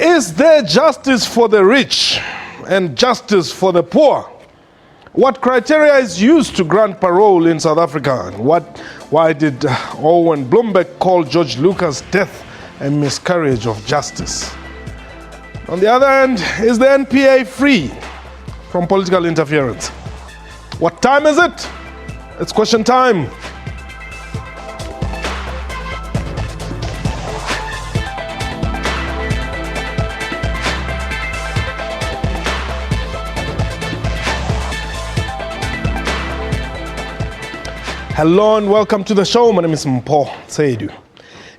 Is there justice for the rich and justice for the poor? What criteria is used to grant parole in South Africa? And why did Owen Bloomberg call George Louca's death a miscarriage of justice? On the other hand, is the NPA free from political interference? What time is it? It's question time. Hello and welcome to the show. My name is Mpo Seidu.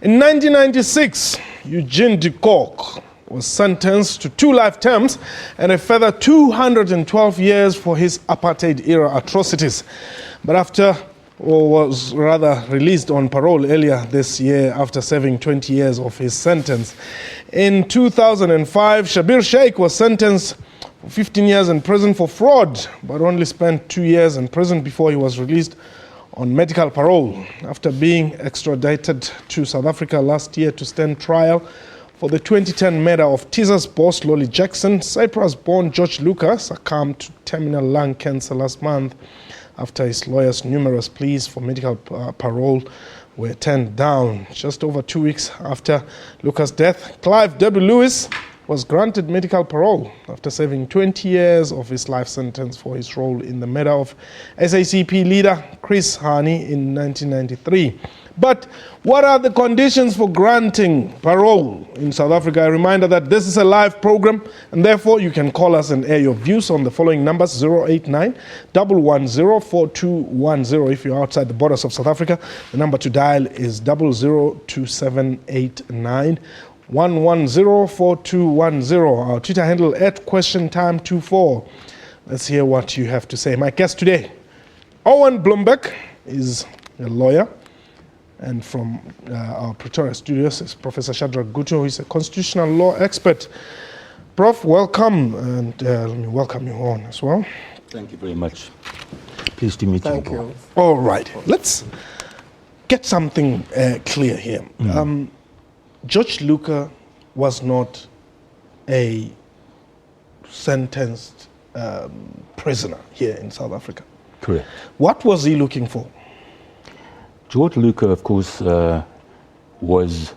In 1996, Eugene de Kock was sentenced to 2 life terms and a further 212 years for his apartheid-era atrocities. But was released on parole earlier this year after serving 20 years of his sentence. In 2005, Schabir Shaik was sentenced for 15 years in prison for fraud, but only spent 2 years in prison before he was released on medical parole after being extradited to South Africa last year to stand trial for the 2010 murder of Teasers boss Lolly Jackson. Cyprus-born George Louca succumbed to terminal lung cancer last month after his lawyer's numerous pleas for medical parole were turned down. Just over 2 weeks after Louca's death, Clive Derby-Lewis was granted medical parole after serving 20 years of his life sentence for his role in the murder of SACP leader Chris Hani in 1993. But what are the conditions for granting parole in South Africa? A reminder that this is a live program, and therefore you can call us and air your views on the following numbers: 089-110-4210 if you're outside the borders of South Africa. The number to dial is 002789. 110-4210. Our Twitter handle @QuestionTime24. Let's hear what you have to say. My guest today, Owen Bloomberg, is a lawyer, and from our Pretoria studios is Professor Shadrack Guto, who is a constitutional law expert. Prof, welcome, and let me welcome you on as well. Thank you very much. Pleased to meet you. Thank you. All right, let's get something clear here. George Louca was not a sentenced prisoner here in South Africa. Correct. What was he looking for? George Louca, of course, was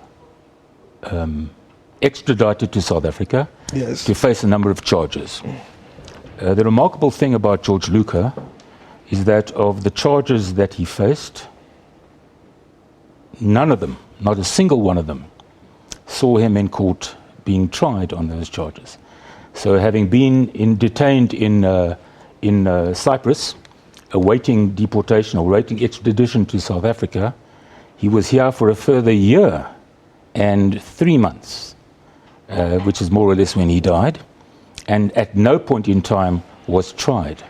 extradited to South Africa to face a number of charges. The remarkable thing about George Louca is that of the charges that he faced, none of them, not a single one of them, saw him in court being tried on those charges. So having been detained in Cyprus, awaiting deportation or awaiting extradition to South Africa, he was here for a further year and 3 months, which is more or less when he died, and at no point in time was tried.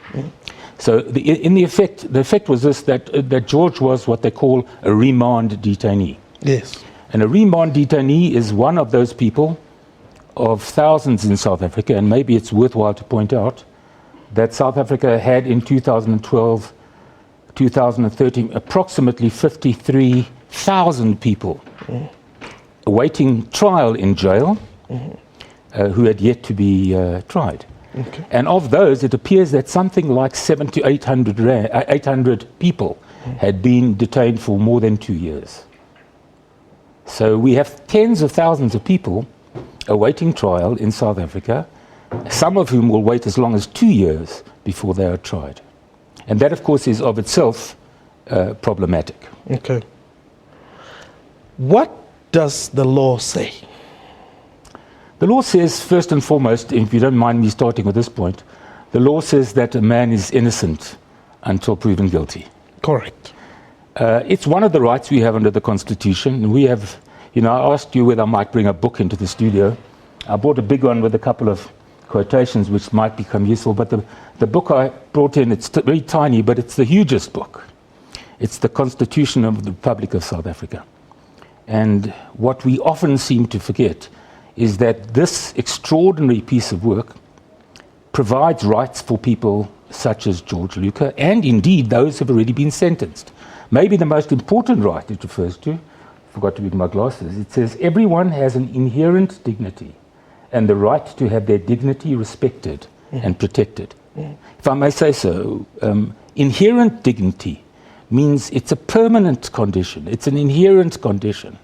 So the effect was this, that George was what they call a remand detainee. Yes. And a remand detainee is one of those people of thousands in South Africa, and maybe it's worthwhile to point out that South Africa had in 2012, 2013, approximately 53,000 people awaiting trial in jail who had yet to be tried. Okay. And of those, it appears that something like 700 to 800 people had been detained for more than 2 years. So we have tens of thousands of people awaiting trial in South Africa, some of whom will wait as long as 2 years before they are tried. And that, of course, is of itself problematic. Okay. What does the law say? The law says, first and foremost, if you don't mind me starting with this point, the law says that a man is innocent until proven guilty. Correct. It's one of the rights we have under the Constitution. We have, I asked you whether I might bring a book into the studio. I bought a big one with a couple of quotations which might become useful, but the book I brought in, it's very tiny, but it's the hugest book. It's the Constitution of the Republic of South Africa. And what we often seem to forget is that this extraordinary piece of work provides rights for people such as George Louca, and indeed those who have already been sentenced. Maybe the most important right it refers to, I forgot to bring my glasses, it says, everyone has an inherent dignity and the right to have their dignity respected and protected. If I may say so, inherent dignity means it's a permanent condition. It's an inherent condition.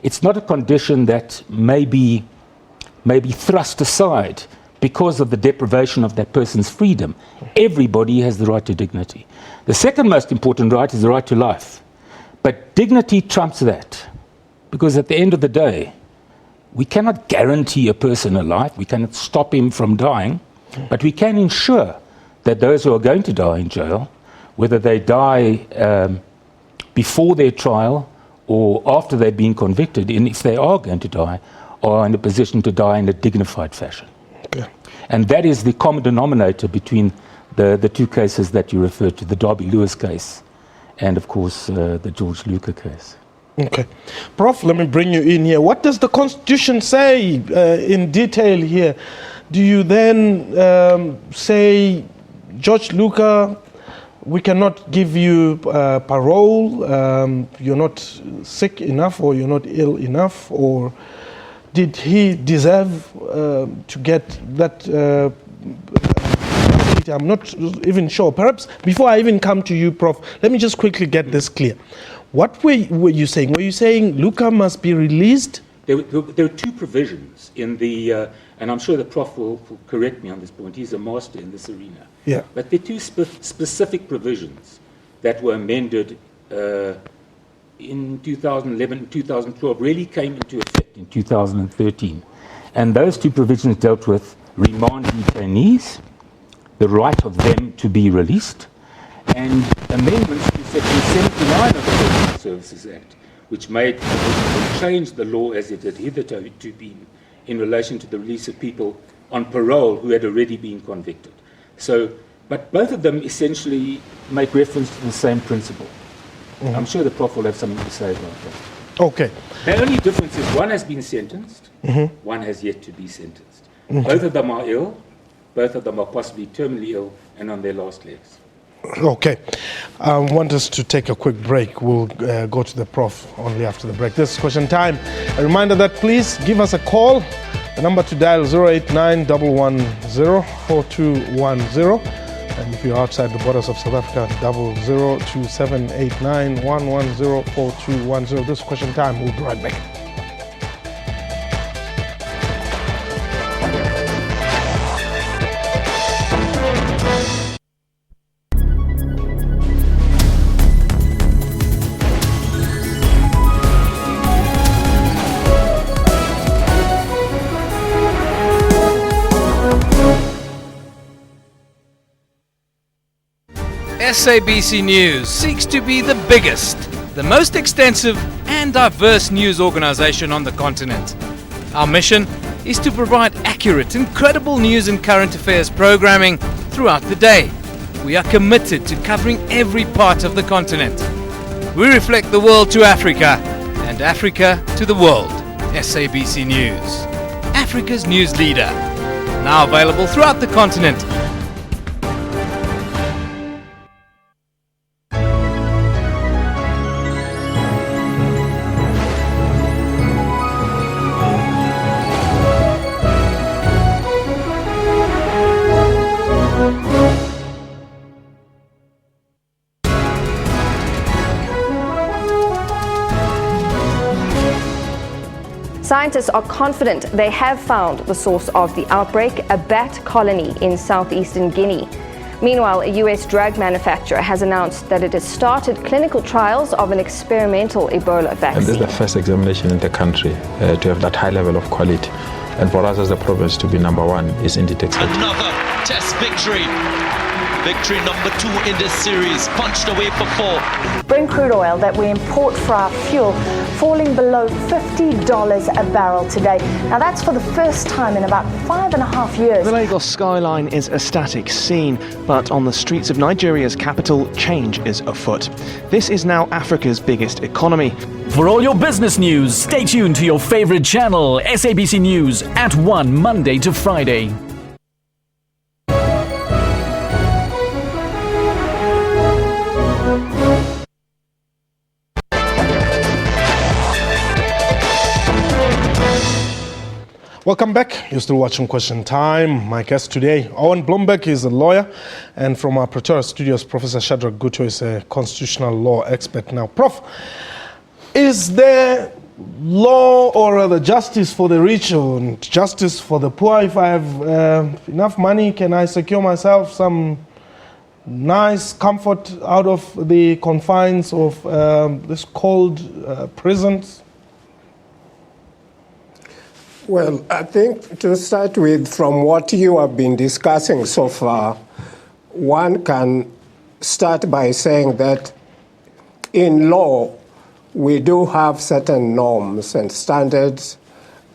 It's not a condition that may be thrust aside because of the deprivation of that person's freedom. Everybody has the right to dignity. The second most important right is the right to life. But dignity trumps that, because at the end of the day, we cannot guarantee a person a life, we cannot stop him from dying, but we can ensure that those who are going to die in jail, whether they die before their trial or after they've been convicted, and if they are going to die, are in a position to die in a dignified fashion. Okay. And that is the common denominator between the two cases that you referred to, the Derby-Lewis case and, of course, the George Louca case. Okay. Prof, let me bring you in here. What does the Constitution say in detail here? Do you then say, George Louca, we cannot give you parole, you're not sick enough or you're not ill enough, or did he deserve to get that facility? I'm not even sure. Perhaps before I even come to you, Prof, let me just quickly get this clear. What were you saying? Were you saying Louca must be released? There were two provisions in the, and I'm sure the Prof will correct me on this point, he's a master in this arena. Yeah. But the two specific provisions that were amended in 2011 and 2012 really came into effect in 2013. And those two provisions dealt with remand detainees, the right of them to be released, and amendments to Section 79 of the Prison Services Act, which changed the law as it had hitherto been in relation to the release of people on parole who had already been convicted. So, but both of them essentially make reference to the same principle. Mm-hmm. I'm sure the Prof will have something to say about that. Okay. The only difference is one has been sentenced, mm-hmm. one has yet to be sentenced. Mm-hmm. Both of them are ill, both of them are possibly terminally ill and on their last legs. Okay. I want us to take a quick break. We'll go to the Prof only after the break. This is question time. A reminder that please give us a call. The number to dial is 089 110 4210. And if you're outside the borders of South Africa, 002789 110 4210. This is question time. We'll be right back. SABC News seeks to be the biggest, the most extensive and diverse news organization on the continent. Our mission is to provide accurate and credible news and current affairs programming throughout the day. We are committed to covering every part of the continent. We reflect the world to Africa and Africa to the world. SABC News, Africa's news leader. Now available throughout the continent. Scientists are confident they have found the source of the outbreak, a bat colony in southeastern Guinea. Meanwhile, a US drug manufacturer has announced that it has started clinical trials of an experimental Ebola vaccine. And this is the first examination in the country to have that high level of quality. And for us as a province to be number one is indeed exciting. Another test victory. Victory number 2 in this series, punched away for 4. Brent crude oil that we import for our fuel falling below $50 a barrel today. Now that's for the first time in about 5.5 years. The Lagos skyline is a static scene, but on the streets of Nigeria's capital, change is afoot. This is now Africa's biggest economy. For all your business news, stay tuned to your favorite channel, SABC News, at 1 Monday to Friday. Welcome back. You're still watching Question Time. My guest today, Owen Blomberg, is a lawyer, and from our Pretoria studios, Professor Shadrack Guto is a constitutional law expert. Now, Prof, is there law or rather justice for the rich or justice for the poor? If I have enough money, can I secure myself some nice comfort out of the confines of this cold prisons? Well, I think to start with, from what you have been discussing so far, one can start by saying that in law, we do have certain norms and standards,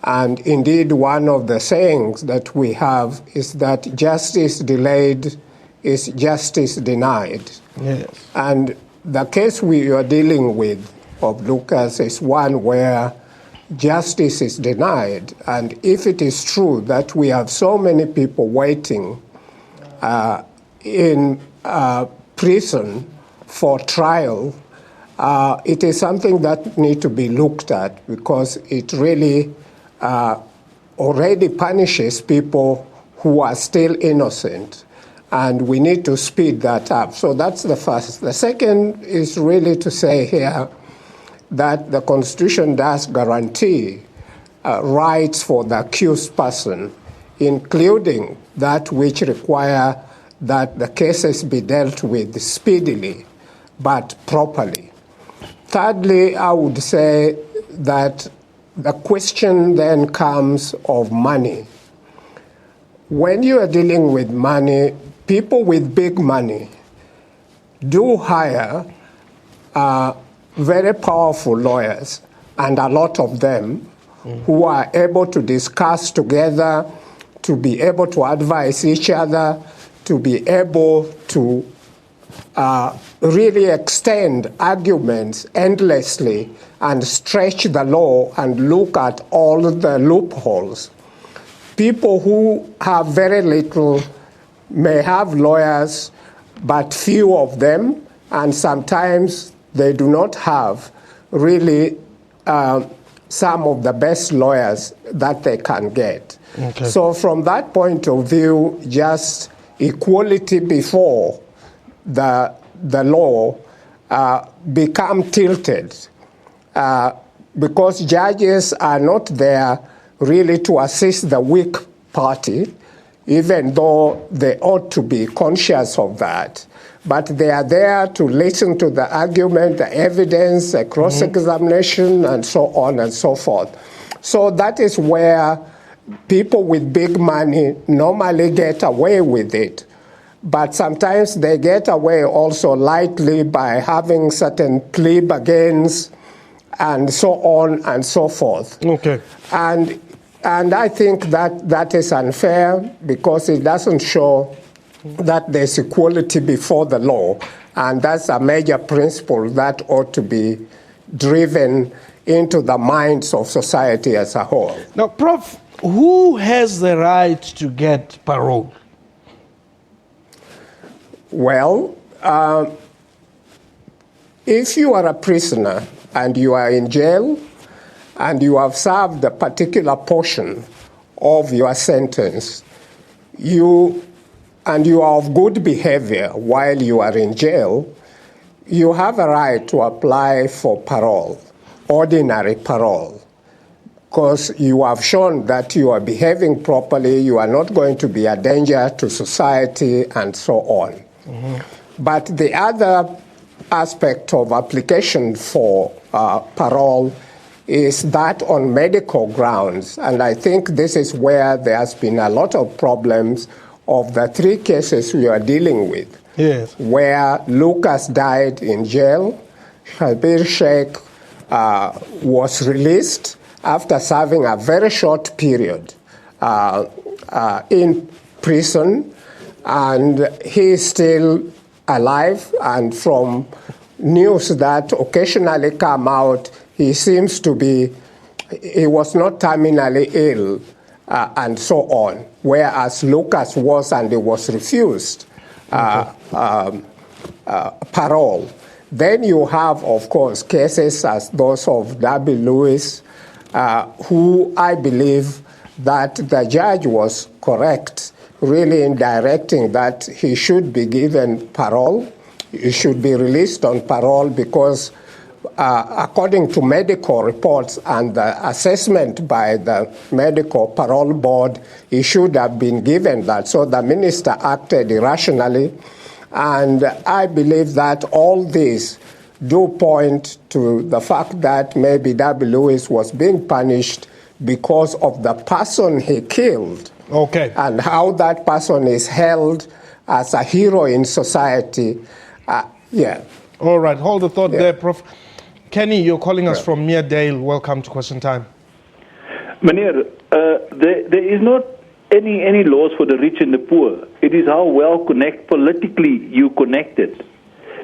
and indeed one of the sayings that we have is that justice delayed is justice denied. Yes. And the case we are dealing with of Lucas is one where justice is denied. And if it is true that we have so many people waiting in prison for trial, it is something that needs to be looked at, because it really already punishes people who are still innocent. And we need to speed that up. So that's the first. The second is really to say here that the Constitution does guarantee rights for the accused person, including that which require that the cases be dealt with speedily but properly. Thirdly, I would say that the question then comes of money. When you are dealing with money, people with big money do hire very powerful lawyers, and a lot of them who are able to discuss together, to be able to advise each other, to be able to really extend arguments endlessly and stretch the law and look at all the loopholes. People who have very little may have lawyers, but few of them, and sometimes they do not have really some of the best lawyers that they can get. Okay. So from that point of view, just equality before the law become tilted because judges are not there really to assist the weak party, even though they ought to be conscious of that. But they are there to listen to the argument, the evidence, the cross-examination, and so on and so forth. So that is where people with big money normally get away with it. But sometimes they get away also lightly by having certain plea bargains and so on and so forth. Okay. And I think that is unfair, because it doesn't show that there's equality before the law, and that's a major principle that ought to be driven into the minds of society as a whole. Now, Prof, who has the right to get parole? Well, if you are a prisoner and you are in jail and you have served a particular portion of your sentence, and you are of good behavior while you are in jail, you have a right to apply for parole, ordinary parole, because you have shown that you are behaving properly, you are not going to be a danger to society, and so on. But the other aspect of application for parole is that on medical grounds, and I think this is where there has been a lot of problems of the three cases we are dealing with. Yes. Where Lucas died in jail, Schabir Shaik was released after serving a very short period in prison, and he is still alive, and from news that occasionally come out, he seems to be, he was not terminally ill, and so on, whereas Lucas was, and he was refused parole. Then you have, of course, cases as those of Derby-Lewis, who I believe that the judge was correct really in directing that he should be given parole. He should be released on parole because according to medical reports and the assessment by the medical parole board, he should have been given that. So the minister acted irrationally. And I believe that all these do point to the fact that maybe Derby-Lewis was being punished because of the person he killed. Okay. And how that person is held as a hero in society. Yeah. All right, hold the thought there, Prof. Kenny, you're calling us from Meredale. Welcome to Question Time. Meneer, there is not any laws for the rich and the poor. It is how well politically you connected.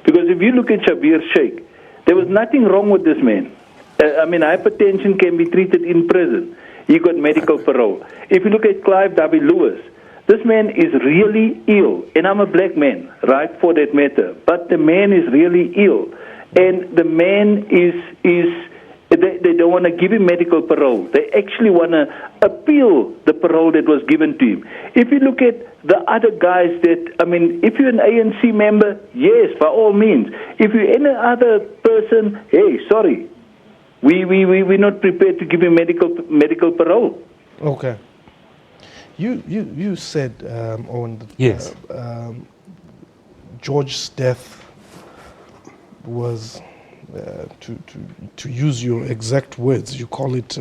Because if you look at Schabir Shaik, there was nothing wrong with this man. Hypertension can be treated in prison. He got medical parole. If you look at Clive Derby-Lewis, this man is really ill. And I'm a black man, right, for that matter. But the man is really ill. And the man they don't want to give him medical parole. They actually want to appeal the parole that was given to him. If you look at the other guys if you're an ANC member, yes, by all means. If you're any other person, hey, sorry, we're not prepared to give him medical parole. Okay. You said, Owen, that yes. George's death was, to use your exact words, you call it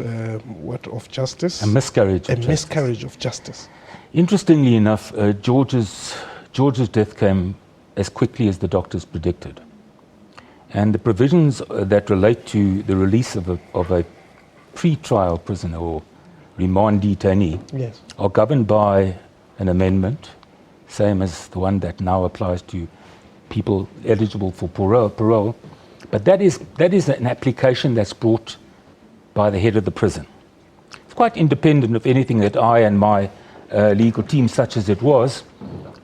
what of justice? A miscarriage. A miscarriage of justice. Interestingly enough, George's death came as quickly as the doctors predicted, and the provisions that relate to the release of a pre-trial prisoner or remand detainee are governed by an amendment, same as the one that now applies to people eligible for parole. But that is an application that's brought by the head of the prison. It's quite independent of anything that I and my legal team, such as it was,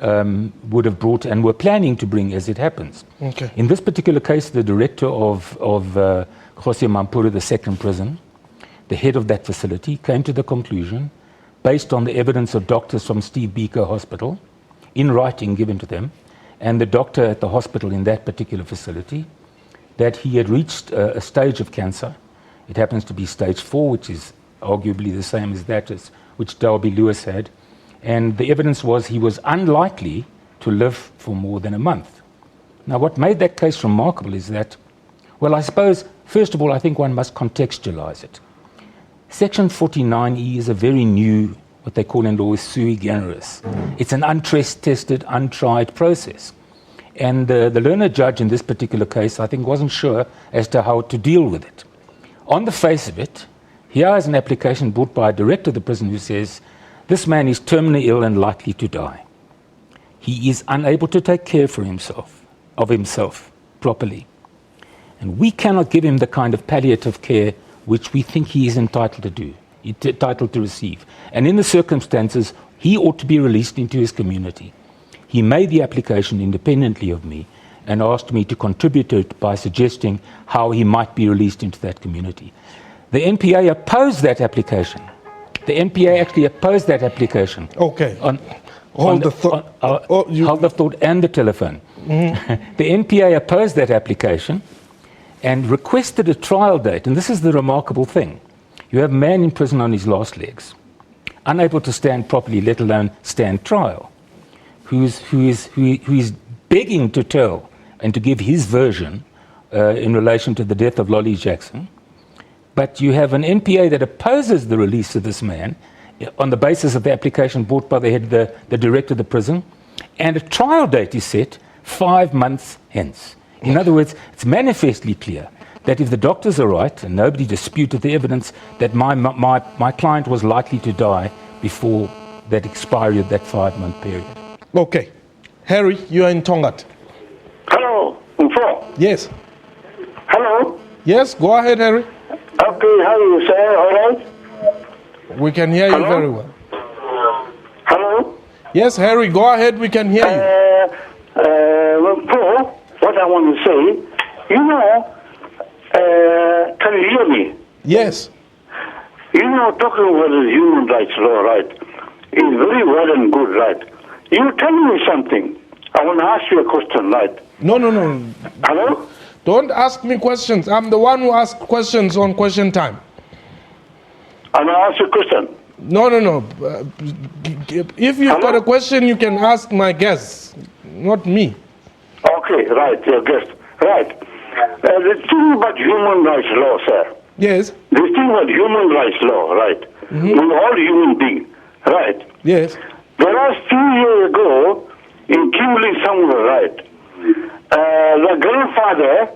would have brought and were planning to bring as it happens. Okay. In this particular case, the director of Kgosi Mampuru, the second prison, the head of that facility, came to the conclusion, based on the evidence of doctors from Steve Biko Hospital, in writing given to them, and the doctor at the hospital in that particular facility, that he had reached a stage of cancer. It happens to be stage 4, which is arguably the same as that which Derby-Lewis had. And the evidence was he was unlikely to live for more than a month. Now, what made that case remarkable is that, well, I suppose, first of all, I think one must contextualize it. Section 49E is a very new, what they call in law, is sui generis. It's an untested, untried process. And the learned judge in this particular case, I think, wasn't sure as to how to deal with it. On the face of it, here is an application brought by a director of the prison who says, this man is terminally ill and likely to die. He is unable to take care of himself properly. And we cannot give him the kind of palliative care which we think he is entitled to do, entitled to receive. And in the circumstances, he ought to be released into his community. He made the application independently of me and asked me to contribute to it by suggesting how he might be released into that community. The NPA opposed that application. The NPA actually opposed that application. Okay. Hold the thought and the telephone. Mm-hmm. The NPA opposed that application and requested a trial date. And this is the remarkable thing. You have a man in prison on his last legs, unable to stand properly, let alone stand trial, who is begging to tell and to give his version in relation to the death of Lolly Jackson. But you have an NPA that opposes the release of this man on the basis of the application brought by the head, the director of the prison, and a trial date is set 5 months hence. In other words, it's manifestly clear that if the doctors are right, and nobody disputed the evidence, that my client was likely to die before that expiry of that 5-month period. Okay. Harry, you are in Tongat. Hello, Mfo. Yes. Hello. Yes, go ahead, Harry. Okay, how are you, sir? All right? We can hear you very well. Hello? Yes, Harry, go ahead, we can hear you. Mfo, what I want to say, can you hear me? Yes. You talking about the human rights law, right, is very well and good, right? You tell me something. I want to ask you a question, right? No. Hello? Don't ask me questions. I'm the one who asks questions on question time. I'm going to ask you a question. No. If you've got a question, you can ask my guests, not me. Okay, right, your guest. Right. The thing about human rights law, sir. Yes. The thing about human rights law, right? We're all human beings, right? Yes. There was 2 years ago in Kimberley somewhere, right? The grandfather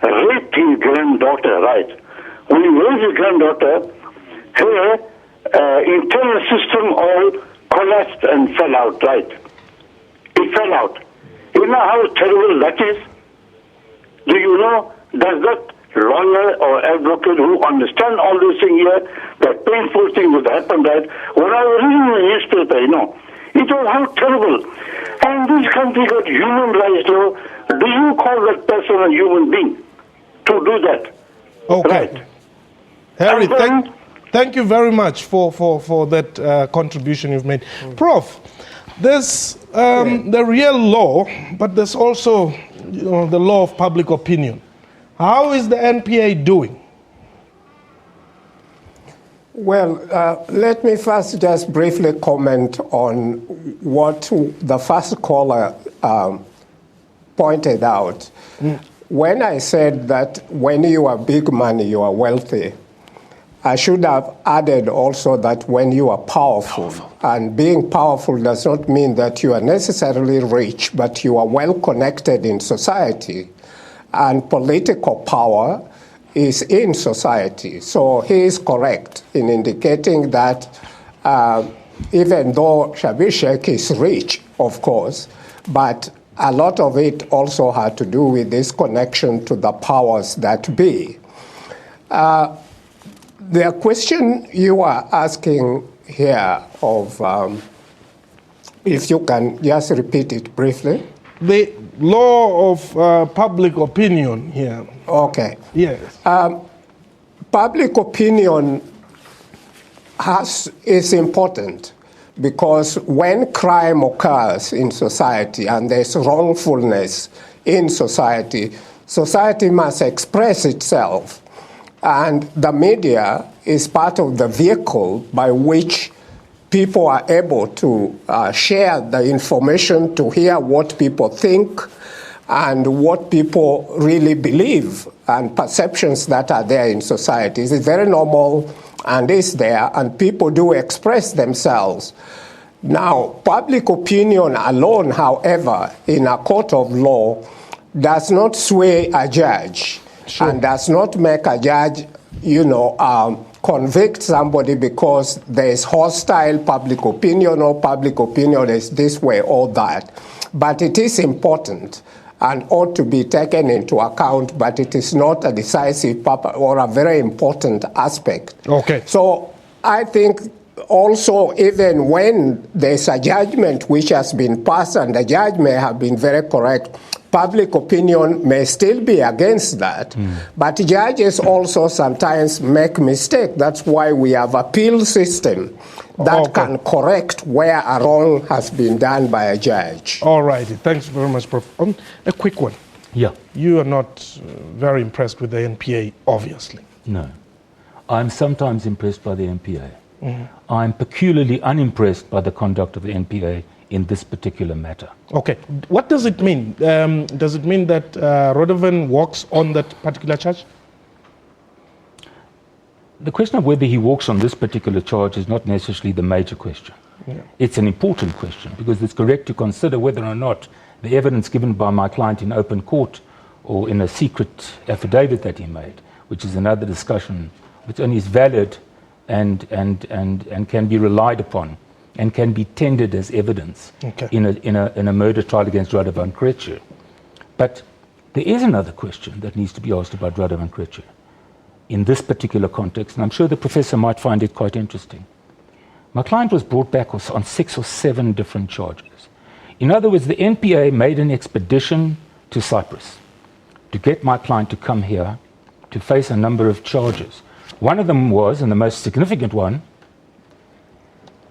raped his granddaughter, right? When he raped his granddaughter, her internal system all collapsed and fell out, right? It fell out. You know how terrible that is? Do you know, does that lawyer or advocate who understand all these things here, that painful thing would happen, right? When I was reading the newspaper, it was how terrible. And this country got human rights law. Do you call that person a human being to do that? Okay. Right. Harry, thank you very much for that contribution you've made. Prof, there's the real law, but there's also the law of public opinion. How is the NPA doing? Well, let me first just briefly comment on what the first caller pointed out. When I said that when you are big money, you are wealthy, I should have added also that when you are powerful, and being powerful does not mean that you are necessarily rich, but you are well connected in society, and political power is in society. So he is correct in indicating that even though Schabir Shaik is rich, of course, but a lot of it also had to do with this connection to the powers that be. The question you are asking here of, if you can just repeat it briefly. The law of public opinion here. Okay. Yes. Public opinion is important because when crime occurs in society and there's wrongfulness in society, society must express itself. And the media is part of the vehicle by which people are able to share the information, to hear what people think and what people really believe and perceptions that are there in society. It's very normal and is there, and people do express themselves. Now, public opinion alone, however, in a court of law, does not sway a judge. Sure. And does not make a judge, convict somebody because there is hostile public opinion or public opinion is this way or that. But it is important and ought to be taken into account, but it is not a decisive or a very important aspect. Okay. So I think also even when there's a judgment which has been passed and the judge may have been very correct, public opinion may still be against that, but judges also sometimes make mistakes. That's why we have appeal system that can correct where a wrong has been done by a judge. All righty. Thanks very much, Prof. A quick one. Yeah. You are not very impressed with the NPA, obviously. No. I'm sometimes impressed by the NPA. I'm peculiarly unimpressed by the conduct of the NPA in this particular matter. Okay. What does it mean? Does it mean that Rodovan walks on that particular charge? The question of whether he walks on this particular charge is not necessarily the major question. Yeah. It's an important question because it's correct to consider whether or not the evidence given by my client in open court or in a secret affidavit that he made, which is another discussion, which only is valid and can be relied upon and can be tendered as evidence in a murder trial against Radovan Krejcir. But there is another question that needs to be asked about Radovan Krejcir in this particular context, and I'm sure the professor might find it quite interesting. My client was brought back on 6 or 7 different charges. In other words, the NPA made an expedition to Cyprus to get my client to come here to face a number of charges, One of them was, and the most significant one,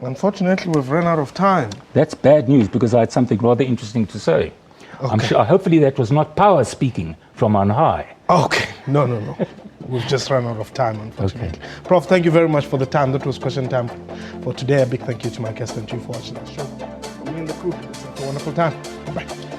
unfortunately, we've run out of time. That's bad news because I had something rather interesting to say. Okay. I'm sure, hopefully that was not power speaking from on high. Okay, no. We've just run out of time, unfortunately. Okay. Prof, thank you very much for the time. That was question time for today. A big thank you to my guest and to you for watching our show. Me and the crew, it's a wonderful time. Bye-bye.